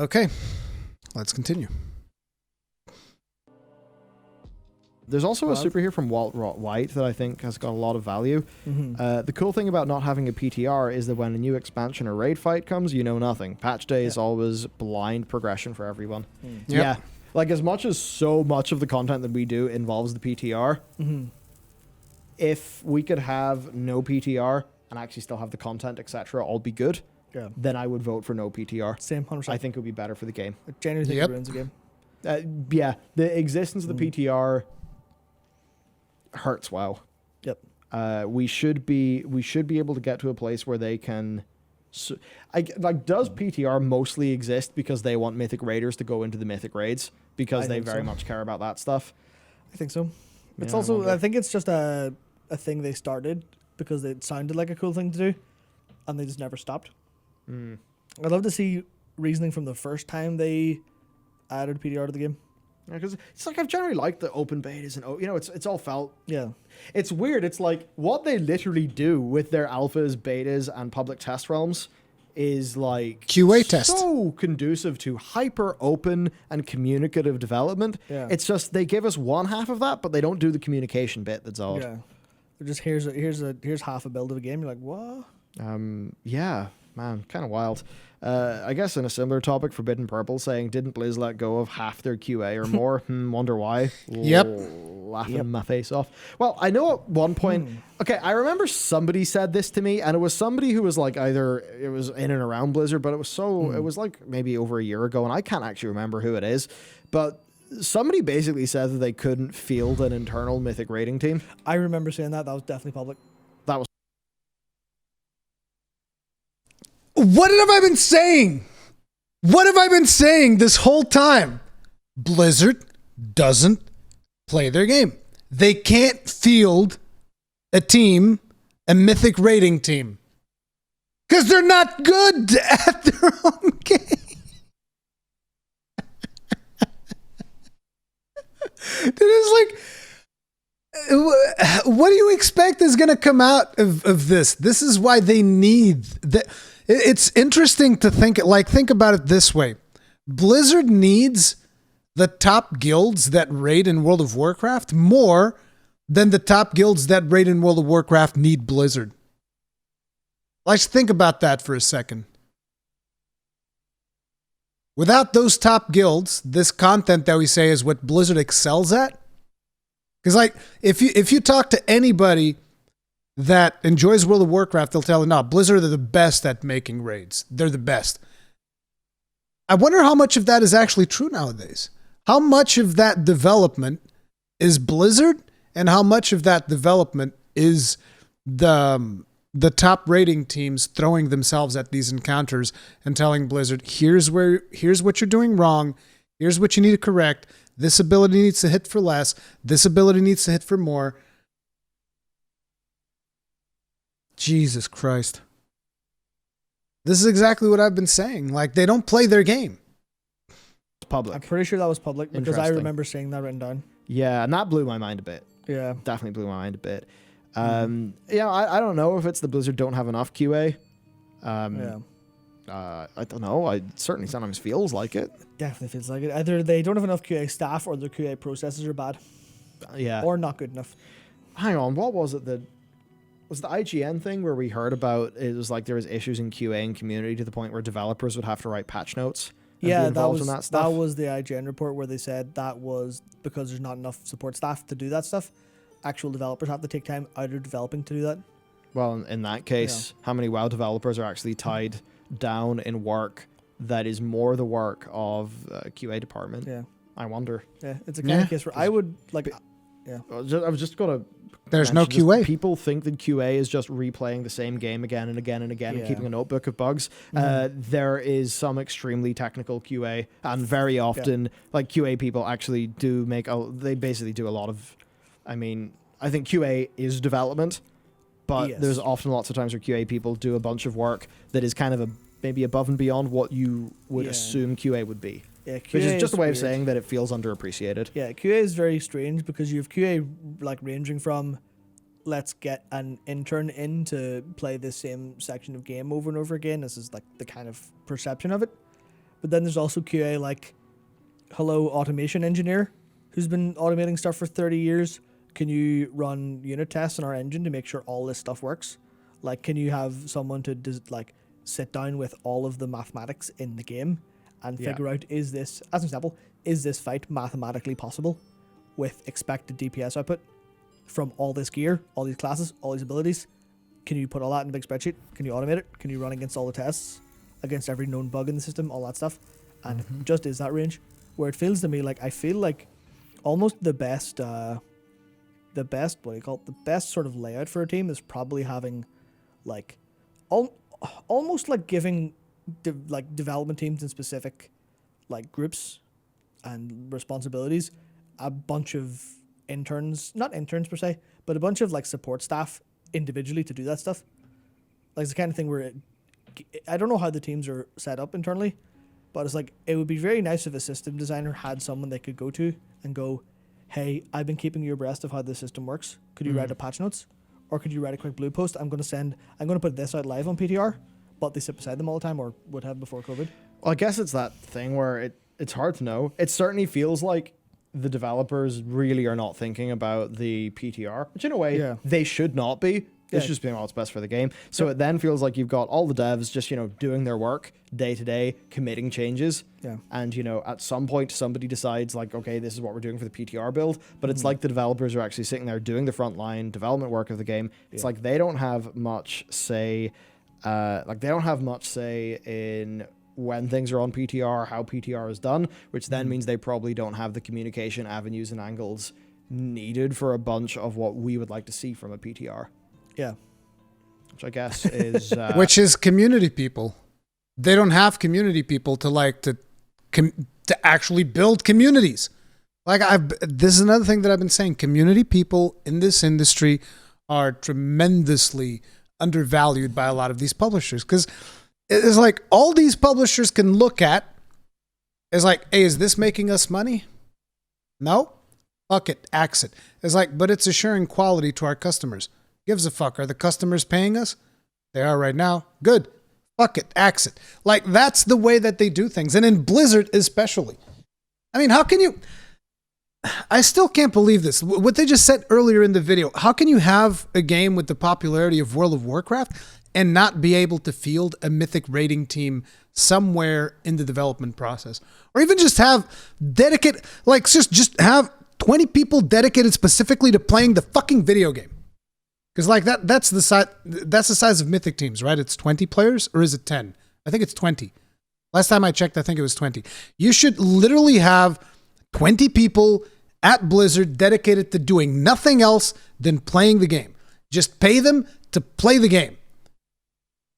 Okay, let's continue. There's also a super here from Walt White that I think has got a lot of value. The cool thing about not having a PTR is that when a new expansion or raid fight comes, you know nothing. Patch day is always blind progression for everyone. Yeah. Like, as much as so much of the content that we do involves the PTR, if we could have no PTR and actually still have the content, etc., all be good, then I would vote for no PTR. Same, 100%. I think it would be better for the game. I genuinely think it ruins the game. Yeah, the existence of the PTR hurts. WoW. We should be able to get to a place where they can. Does PTR mostly exist because they want Mythic Raiders to go into the Mythic Raids because they very much care about that stuff? I think so. It's also, I think it's just a thing they started because it sounded like a cool thing to do, and they just never stopped. I'd love to see reasoning from the first time they added PTR to the game. Because it's like I've generally liked the open betas and it's all felt. Yeah. It's weird. It's like what they literally do with their alphas, betas, and public test realms is like QA test. So conducive to hyper open and communicative development. Yeah. It's just they give us one half of that, but they don't do the communication bit. That's odd. Yeah. They're just here's half a build of a game. You're like, what? Yeah, man, kind of wild. I guess in a similar topic, Forbidden Purple saying, didn't Blizz let go of half their QA or more? Wonder why. Yep. Laughing my face off. Well, I know at one point, okay, I remember somebody said this to me, and it was somebody who was like either it was in and around Blizzard, but it was like maybe over a year ago, and I can't actually remember who it is, but somebody basically said that they couldn't field an internal Mythic rating team. I remember saying that. That was definitely public. That was. What have I been saying? What have I been saying this whole time? Blizzard doesn't play their game. They can't field a team, a Mythic rating team, because they're not good at their own game. It is like, what do you expect is going to come out of this? This is why they need that. It's interesting to think about it this way. Blizzard needs the top guilds that raid in World of Warcraft more than the top guilds that raid in World of Warcraft need Blizzard. Let's think about that for a second. Without those top guilds, this content that we say is what Blizzard excels at. Because like if you talk to anybody that enjoys World of Warcraft, they'll tell you, no, Blizzard are the best at making raids. They're the best. I wonder how much of that is actually true nowadays. How much of that development is Blizzard, and how much of that development is the top rating teams throwing themselves at these encounters and telling Blizzard, here's what you're doing wrong, here's what you need to correct, this ability needs to hit for less, this ability needs to hit for more. Jesus Christ. This is exactly what I've been saying. Like, they don't play their game. Public. I'm pretty sure that was public because I remember seeing that written down. Yeah, and that blew my mind a bit. Yeah. Definitely blew my mind a bit. I don't know if it's the Blizzard don't have enough QA. I don't know. It certainly sometimes feels like it. Definitely feels like it. Either they don't have enough QA staff or their QA processes are bad. Yeah. Or not good enough. Hang on, what was it that... Was the IGN thing where we heard about it was like there was issues in QA and community to the point where developers would have to write patch notes? Yeah, that was the IGN report where they said that was because there's not enough support staff to do that stuff. Actual developers have to take time out of developing to do that. Well, in that case, how many WoW developers are actually tied down in work that is more the work of QA department? Yeah. I wonder. Yeah, it's a kind of case where I would like... I was just going to... There's no QA. People think that QA is just replaying the same game again and again and again and keeping a notebook of bugs. There is some extremely technical QA, and very often, like QA people actually do they basically do a lot of, I think QA is development, but there's often lots of times where QA people do a bunch of work that is kind of maybe above and beyond what you would assume QA would be. Yeah, QA which is just a way weird. of saying that it feels underappreciated. Yeah, QA is very strange because you have QA like ranging from let's get an intern in to play this same section of game over and over again. This is like the kind of perception of it. But then there's also QA like, hello, automation engineer, who's been automating stuff for 30 years. Can you run unit tests in our engine to make sure all this stuff works? Like, can you have someone to sit down with all of the mathematics in the game and figure out, is this, as an example, is this fight mathematically possible with expected DPS output from all this gear, all these classes, all these abilities? Can you put all that in a big spreadsheet? Can you automate it? Can you run against all the tests, against every known bug in the system, all that stuff? And just is that range where it feels to me like, I feel like almost the best sort of layout for a team is probably having like almost like giving development teams in specific like groups and responsibilities a bunch of interns, not interns per se, but a bunch of like support staff individually to do that stuff. Like it's the kind of thing where I don't know how the teams are set up internally, but it's like it would be very nice if a system designer had someone they could go to and go, hey, I've been keeping you abreast of how the system works. Could you write a patch notes? Or could you write a quick blue post? I'm going to put this out live on PTR, but they sit beside them all the time, or would have before COVID. Well, I guess it's that thing where it's hard to know. It certainly feels like the developers really are not thinking about the PTR, which in a way they should not be. It's just being what's best for the game. So it then feels like you've got all the devs just, doing their work day to day, committing changes. Yeah. And, at some point somebody decides like, okay, this is what we're doing for the PTR build. But it's like the developers are actually sitting there doing the frontline development work of the game. It's like they don't have much say. In when things are on PTR, how PTR is done, which then means they probably don't have the communication avenues and angles needed for a bunch of what we would like to see from a PTR. Yeah. Which I guess is... which is community people. They don't have community people to actually build communities. This is another thing that I've been saying. Community people in this industry are tremendously undervalued by a lot of these publishers. Because it's like all these publishers can look at is like, hey, is this making us money? No? Fuck it. Axe it. It's like, but it's assuring quality to our customers. Gives a fuck. Are the customers paying us? They are right now. Good. Fuck it. Axe it. Like, that's the way that they do things. And in Blizzard especially. I mean, how can you... I still can't believe this. What they just said earlier in the video. How can you have a game with the popularity of World of Warcraft and not be able to field a mythic rating team somewhere in the development process? Or even just have dedicated... Like, just have 20 people dedicated specifically to playing the fucking video game. Because like that's the size of Mythic teams, right? It's 20 players, or is it 10? I think it's 20. Last time I checked, I think it was 20. You should literally have 20 people at Blizzard dedicated to doing nothing else than playing the game. Just pay them to play the game.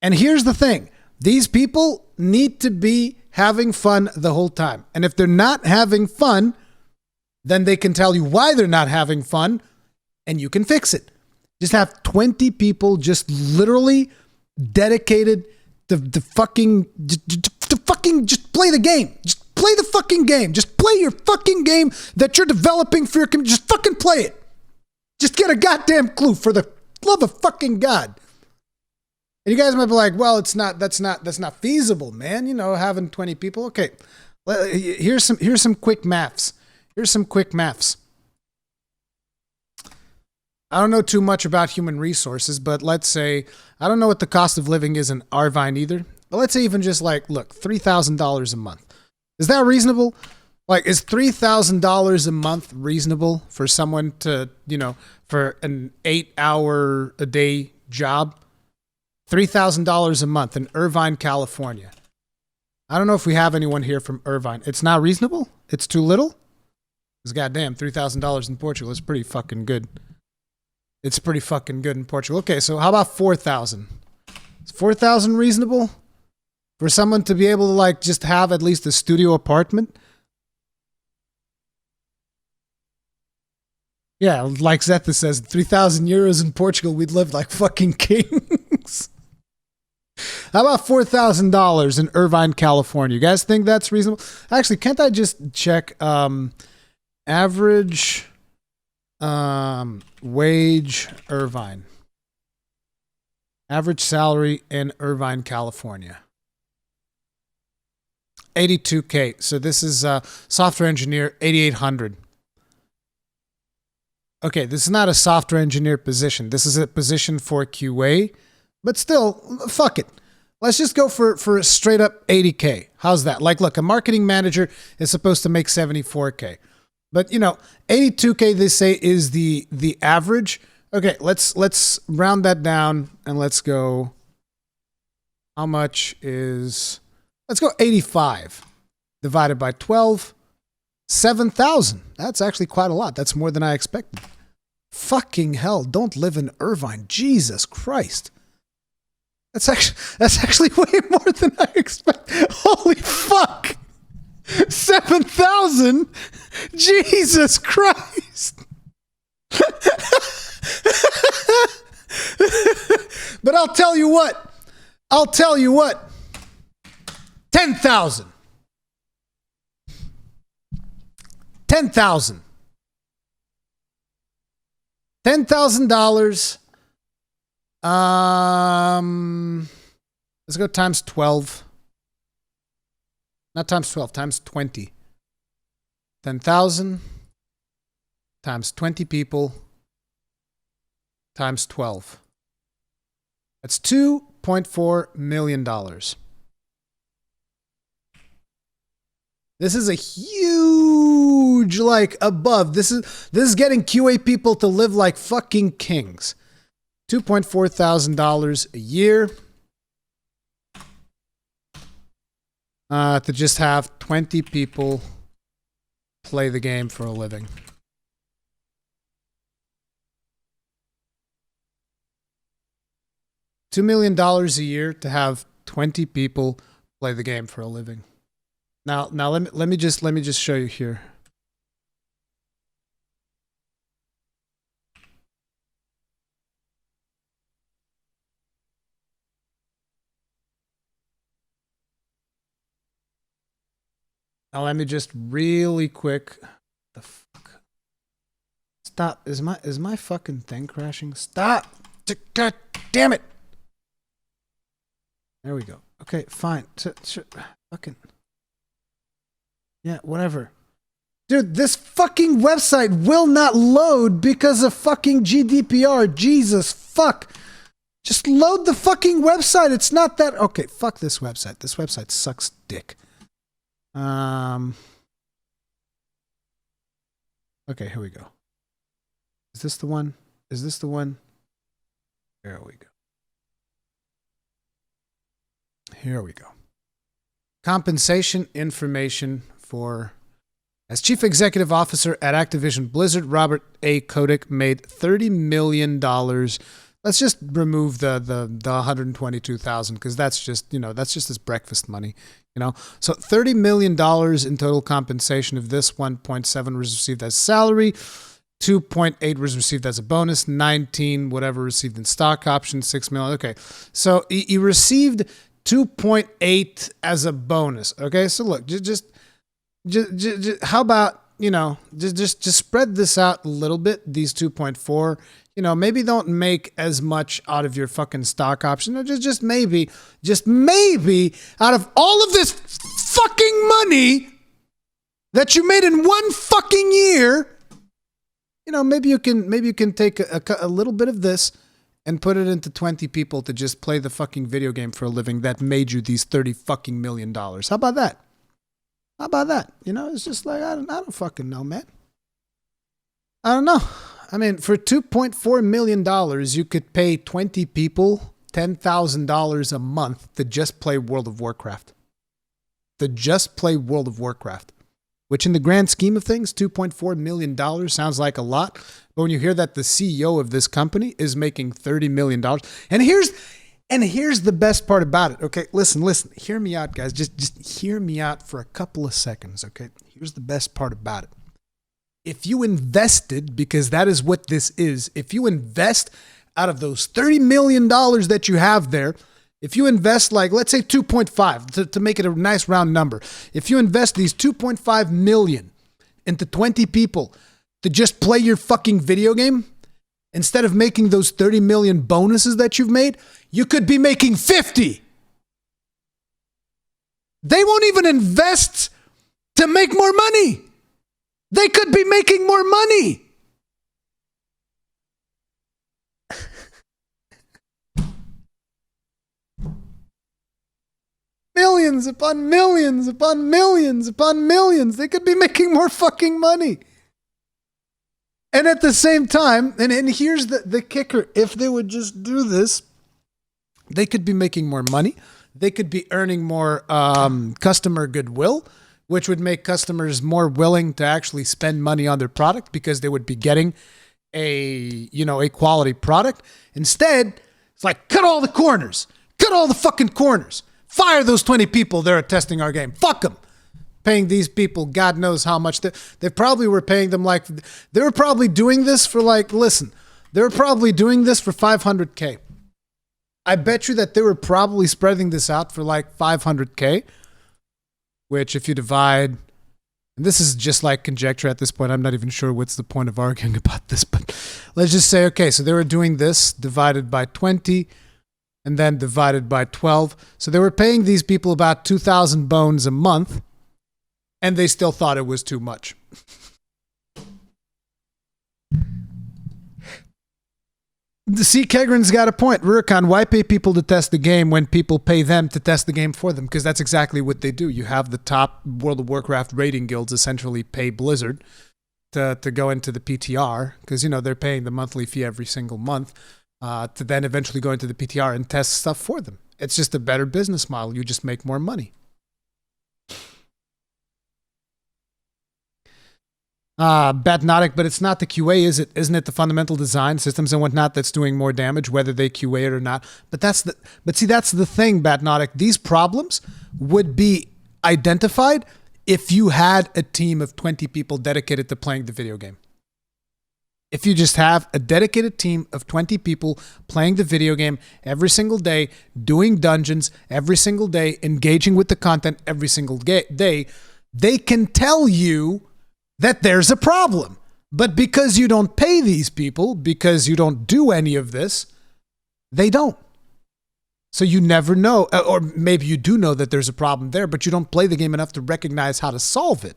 And here's the thing. These people need to be having fun the whole time. And if they're not having fun, then they can tell you why they're not having fun, and you can fix it. Just have 20 people just literally dedicated to fucking just play the game. Just play the fucking game. Just play your fucking game that you're developing for your community. Just fucking play it. Just get a goddamn clue, for the love of fucking God. And you guys might be like, well, that's not feasible, man. Having 20 people. Okay. Here's some quick maths. I don't know too much about human resources, but let's say, I don't know what the cost of living is in Irvine either, but let's say even just like, look, $3,000 a month. Is that reasonable? Like, is $3,000 a month reasonable for someone to, for an 8-hour a day job? $3,000 a month in Irvine, California. I don't know if we have anyone here from Irvine. It's not reasonable? It's too little? Because goddamn, $3,000 in Portugal is pretty fucking good. It's pretty fucking good in Portugal. Okay, so how about 4,000? Is 4,000 reasonable for someone to be able to like just have at least a studio apartment? Yeah, like Zeta says, 3,000 euros in Portugal, we'd live like fucking kings. How about $4,000 in Irvine, California? You guys think that's reasonable? Actually, can't I just check average wage Irvine? Average salary in Irvine, California. 82K. So this is software engineer 8800. Okay, this is not a software engineer position. This is a position for QA, but still, fuck it. Let's just go for a straight up 80K. How's that? Like, look, a marketing manager is supposed to make 74K. But, 82K they say is the average. Okay, let's round that down and let's go. How much is, let's go 85 divided by 12, 7,000. That's actually quite a lot. That's more than I expected. Fucking hell, don't live in Irvine. Jesus Christ. That's actually way more than I expected. Holy fuck. 7,000? Jesus Christ. But I'll tell you what. 10,000. 10,000. $10,000. Let's go times 12. Not times 12, times 20. 10,000 times 20 people times 12. That's $2.4 million. This is a huge, above. This is getting QA people to live like fucking kings. $2.4 thousand a year. To just have 20 people play the game for a living. $2 million a year to have 20 people play the game for a living. Now let me just show you here. Now let me just really quick. The fuck? Stop! Is my fucking thing crashing? Stop! God damn it! There we go. Okay, fine. Fucking. Yeah, whatever. Dude, this fucking website will not load because of fucking GDPR. Jesus fuck. Just load the fucking website. It's not that. Okay, fuck this website. This website sucks dick. Okay, here we go. Is this the one? Is this the one? There we go. Here we go. Compensation information for... As Chief Executive Officer at Activision Blizzard, Robert A. Kotick made $30 million. Let's just remove the 122,000 because that's just his breakfast money. So $30 million in total compensation. Of this, 1.7 was received as salary, 2.8 was received as a bonus, 19 whatever received in stock options, 6 million. Okay, so he received 2.8 as a bonus. Okay, so look, just how about just spread this out a little bit. These 2.4. Maybe don't make as much out of your fucking stock option. Or just maybe, out of all of this fucking money that you made in one fucking year, maybe you can take a little bit of this and put it into 20 people to just play the fucking video game for a living that made you these $30 fucking million. How about that? It's just like, I don't fucking know, man. I don't know. I mean, for $2.4 million, you could pay 20 people $10,000 a month to just play World of Warcraft. Which in the grand scheme of things, $2.4 million sounds like a lot. But when you hear that the CEO of this company is making $30 million, and here's the best part about it. Okay, listen, hear me out, guys. Just hear me out for a couple of seconds. Okay, here's the best part about it. If you invested, because that is what this is, if you invest out of those $30 million that you have there, if you invest let's say 2.5 to make it a nice round number, if you invest these 2.5 million into 20 people to just play your fucking video game, instead of making those 30 million bonuses that you've made, you could be making 50. They won't even invest to make more money. They could be making more money. Millions upon millions upon millions upon millions. They could be making more fucking money. And at the same time, and here's the kicker, if they would just do this, they could be making more money. They could be earning more customer goodwill, which would make customers more willing to actually spend money on their product because they would be getting a quality product. Instead, it's like, cut all the corners. Cut all the fucking corners. Fire those 20 people that are testing our game. Fuck them. Paying these people God knows how much. They probably were paying them like, they were probably doing this for like, listen, they were probably doing this for $500K. I bet you that they were probably spreading this out for like $500K, which if you divide, and this is just like conjecture at this point, I'm not even sure what's the point of arguing about this, but let's just say, okay, so they were doing this divided by 20 and then divided by 12. So they were paying these people about 2,000 bones a month, and they still thought it was too much. See, Kegren's got a point. Rurikhan, why pay people to test the game when people pay them to test the game for them? Because that's exactly what they do. You have the top World of Warcraft rating guilds essentially pay Blizzard to go into the PTR because, they're paying the monthly fee every single month to then eventually go into the PTR and test stuff for them. It's just a better business model. You just make more money. Batnotic, but it's not the QA, is it? Isn't it the fundamental design systems and whatnot that's doing more damage, whether they QA it or not? But see, that's the thing, Batnotic. These problems would be identified if you had a team of 20 people dedicated to playing the video game. If you just have a dedicated team of 20 people playing the video game every single day, doing dungeons every single day, engaging with the content every single day, they can tell you that there's a problem. But because you don't pay these people, because you don't do any of this, they don't. So you never know, or maybe you do know that there's a problem there, but you don't play the game enough to recognize how to solve it.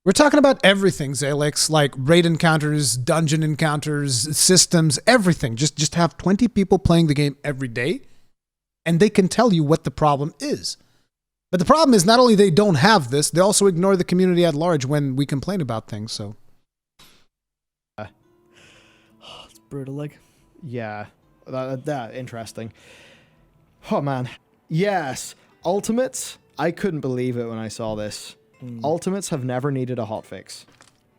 We're talking about everything, Zalix, like raid encounters, dungeon encounters, systems, everything. Just have 20 people playing the game every day, and they can tell you what the problem is. But the problem is not only they don't have this, they also ignore the community at large when we complain about things. So it's brutal, like. Yeah, that interesting. Oh man, yes, Ultimates. I couldn't believe it when I saw this. Ultimates have never needed a hotfix.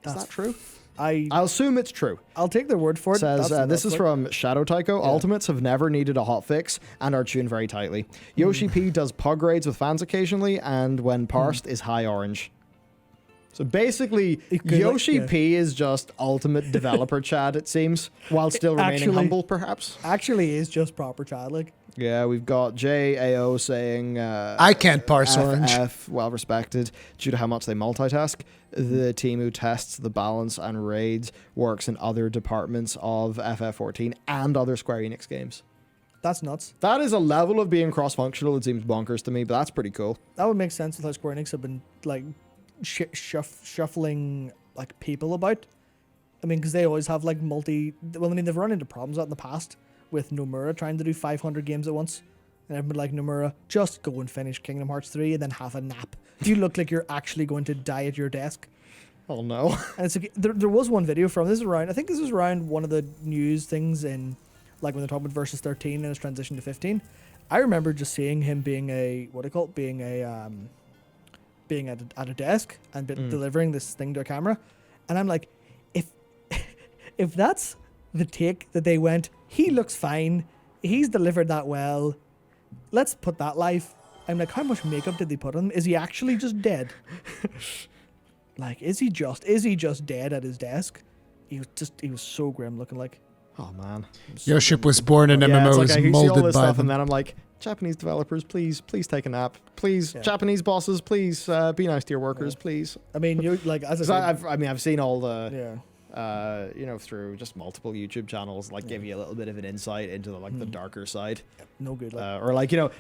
Is that true? I'll assume it's true. I'll take their word for it. Says this is from Shadow Tycho. Yeah. Ultimates have never needed a hotfix and are tuned very tightly. Yoshi P does pug raids with fans occasionally, and when parsed is high orange. So basically, Yoshi P is just ultimate developer Chad, it seems, while still remaining humble, perhaps. Actually, is just proper Chad, like. Yeah, we've got JAO saying... I can't parse orange. Well respected, due to how much they multitask. The team who tests the balance and raids works in other departments of FF14 and other Square Enix games. That's nuts. That is a level of being cross-functional that seems bonkers to me, but that's pretty cool. That would make sense with how Square Enix have been, like, shuffling, like, people about. I mean, because they always have, like, they've run into problems out in the past with Nomura trying to do 500 games at once. And I've been like, Nomura, just go and finish Kingdom Hearts 3 and then have a nap. You look like you're actually going to die at your desk. Oh, no. And it's like, there was one video from, I think this was around one of the news things in, like, when they're talking about Versus 13 and his transition to 15. I remember just seeing him being being at a desk and delivering this thing to a camera. And I'm like, if that's the take that they went, he looks fine, he's delivered that well, let's put that live. I'm like, how much makeup did they put on him? Is he actually just dead? Like, is he just dead at his desk? He was so grim looking, like. Oh man. Yoship was born in MMOs, like I molded see all this by stuff, them. and then I'm like, Japanese developers, please take a nap. Please, Japanese bosses, please be nice to your workers, please. I mean, you like as I said, I've seen all the through just multiple YouTube channels, like give you a little bit of an insight into the darker side. No good. Or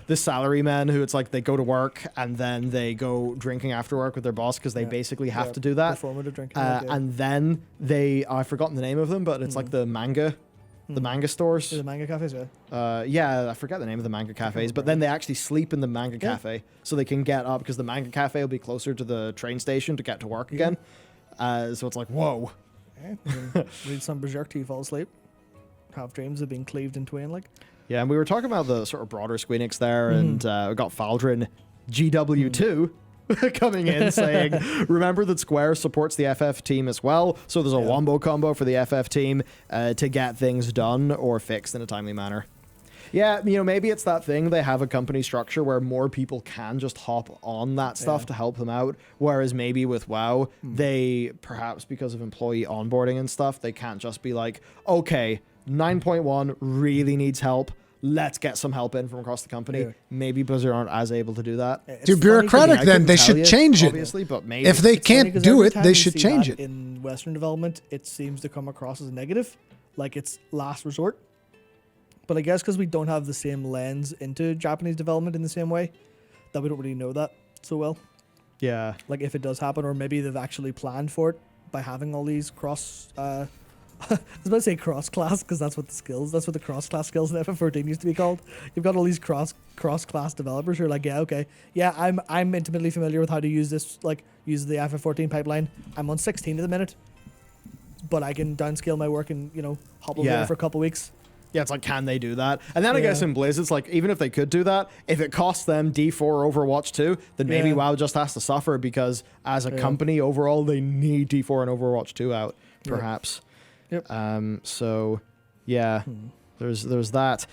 the salary men who it's like they go to work and then they go drinking after work with their boss because they basically have to do that. Performative drinking. And then I've forgotten the name of them, but it's like the manga stores. The manga cafes, I forget the name of the manga cafes, but then they actually sleep in the manga cafe so they can get up because the manga cafe will be closer to the train station to get to work again. So it's like, whoa. Read some Berserk till you fall asleep. Have dreams of being cleaved in twain, like. Yeah, and we were talking about the sort of broader Squeenix there, and we got Faldrin GW2 coming in saying, remember that Square supports the FF team as well, so there's a wombo combo for the FF team to get things done or fixed in a timely manner. Yeah, maybe it's that thing. They have a company structure where more people can just hop on that stuff to help them out. Whereas maybe with WoW, they, perhaps because of employee onboarding and stuff, they can't just be like, okay, 9.1 really needs help. Let's get some help in from across the company. Yeah. Maybe Blizzard aren't as able to do that. Too bureaucratic then. They should change it. Obviously, but maybe. If they can't do it, they should change it. In Western development, it seems to come across as a negative, like it's last resort. But I guess because we don't have the same lens into Japanese development in the same way, that we don't really know that so well. Yeah. Like if it does happen, or maybe they've actually planned for it by having all these cross... I was about to say cross-class because that's what the cross-class skills in FF14 used to be called. You've got all these cross-class developers who are like, I'm intimately familiar with how to use this, like use the FF14 pipeline. I'm on 16 at the minute, but I can downscale my work and hop over there for a couple weeks. Yeah, it's like, can they do that? And then I guess in Blizz, it's like, even if they could do that, if it costs them D4 Overwatch 2, then maybe WoW just has to suffer because as a company overall, they need D4 and Overwatch 2 out, perhaps. Yep. So, yeah, there's that.